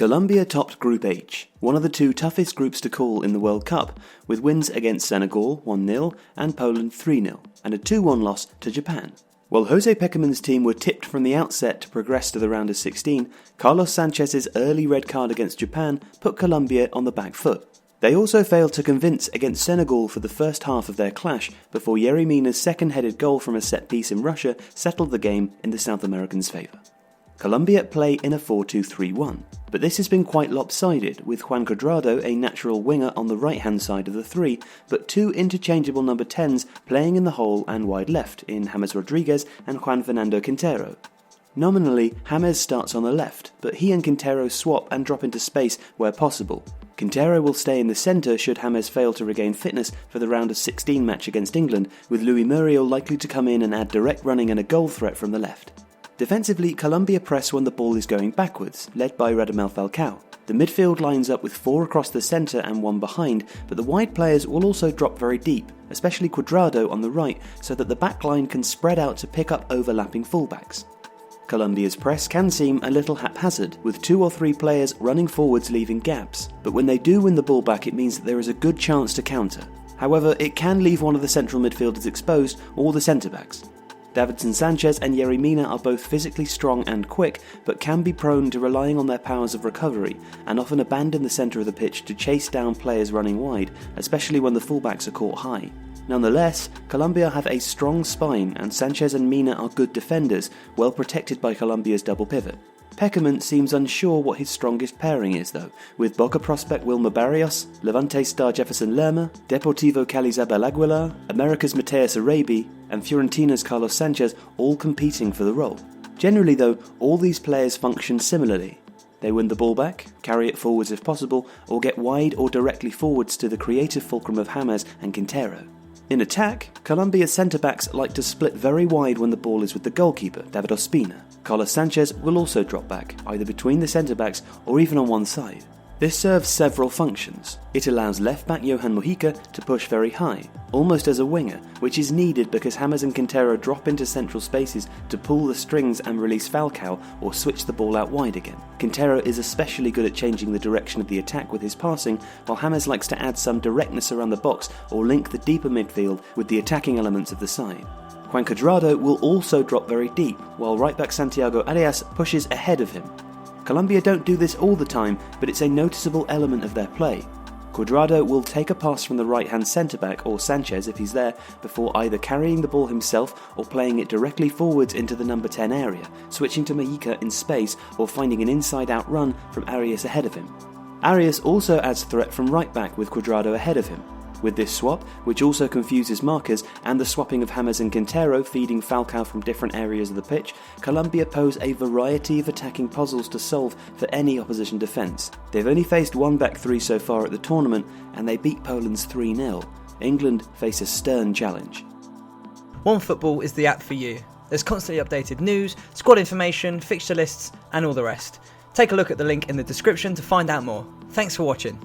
Colombia topped Group H, one of the two toughest groups to call in the World Cup, with wins against Senegal 1-0 and Poland 3-0, and a 2-1 loss to Japan. While Jose Pekerman's team were tipped from the outset to progress to the round of 16, Carlos Sanchez's early red card against Japan put Colombia on the back foot. They also failed to convince against Senegal for the first half of their clash before Yerry Mina's second-headed goal from a set-piece in Russia settled the game in the South Americans' favour. Colombia play in a 4-2-3-1, but this has been quite lopsided, with Juan Cuadrado, a natural winger on the right-hand side of the three, but two interchangeable number 10s playing in the hole and wide left in James Rodriguez and Juan Fernando Quintero. Nominally, James starts on the left, but he and Quintero swap and drop into space where possible. Quintero will stay in the centre should James fail to regain fitness for the round of 16 match against England, with Luis Muriel likely to come in and add direct running and a goal threat from the left. Defensively, Colombia press when the ball is going backwards, led by Radamel Falcao. The midfield lines up with 4 across the centre and 1 behind, but the wide players will also drop very deep, especially Cuadrado on the right, so that the back line can spread out to pick up overlapping fullbacks. Colombia's press can seem a little haphazard, with 2 or 3 players running forwards leaving gaps, but when they do win the ball back it means that there is a good chance to counter. However, it can leave one of the central midfielders exposed, or the centre-backs. Davinson Sanchez and Yerry Mina are both physically strong and quick, but can be prone to relying on their powers of recovery, and often abandon the centre of the pitch to chase down players running wide, especially when the fullbacks are caught high. Nonetheless, Colombia have a strong spine, and Sanchez and Mina are good defenders, well protected by Colombia's double pivot. Pekerman seems unsure what his strongest pairing is though, with Boca prospect Wilmer Barrios, Levante star Jefferson Lerma, Deportivo Cali's Abel Aguilar, America's Mateus Arabi, and Fiorentina's Carlos Sanchez all competing for the role. Generally though, all these players function similarly. They win the ball back, carry it forwards if possible, or get wide or directly forwards to the creative fulcrum of James and Quintero. In attack, Colombia's centre-backs like to split very wide when the ball is with the goalkeeper, David Ospina. Carlos Sanchez will also drop back, either between the centre-backs or even on one side. This serves several functions. It allows left-back Johan Mojica to push very high, almost as a winger, which is needed because James and Quintero drop into central spaces to pull the strings and release Falcao or switch the ball out wide again. Quintero is especially good at changing the direction of the attack with his passing, while James likes to add some directness around the box or link the deeper midfield with the attacking elements of the side. Juan Cuadrado will also drop very deep, while right-back Santiago Arias pushes ahead of him. Colombia don't do this all the time, but it's a noticeable element of their play. Cuadrado will take a pass from the right-hand centre-back, or Sanchez if he's there, before either carrying the ball himself or playing it directly forwards into the number 10 area, switching to Mojica in space or finding an inside-out run from Arias ahead of him. Arias also adds threat from right-back with Cuadrado ahead of him. With this swap, which also confuses markers, and the swapping of James and Quintero feeding Falcao from different areas of the pitch, Colombia pose a variety of attacking puzzles to solve for any opposition defence. They've only faced one back three so far at the tournament, and they beat Poland's 3-0. England face a stern challenge. OneFootball is the app for you. There's constantly updated news, squad information, fixture lists, and all the rest. Take a look at the link in the description to find out more. Thanks for watching.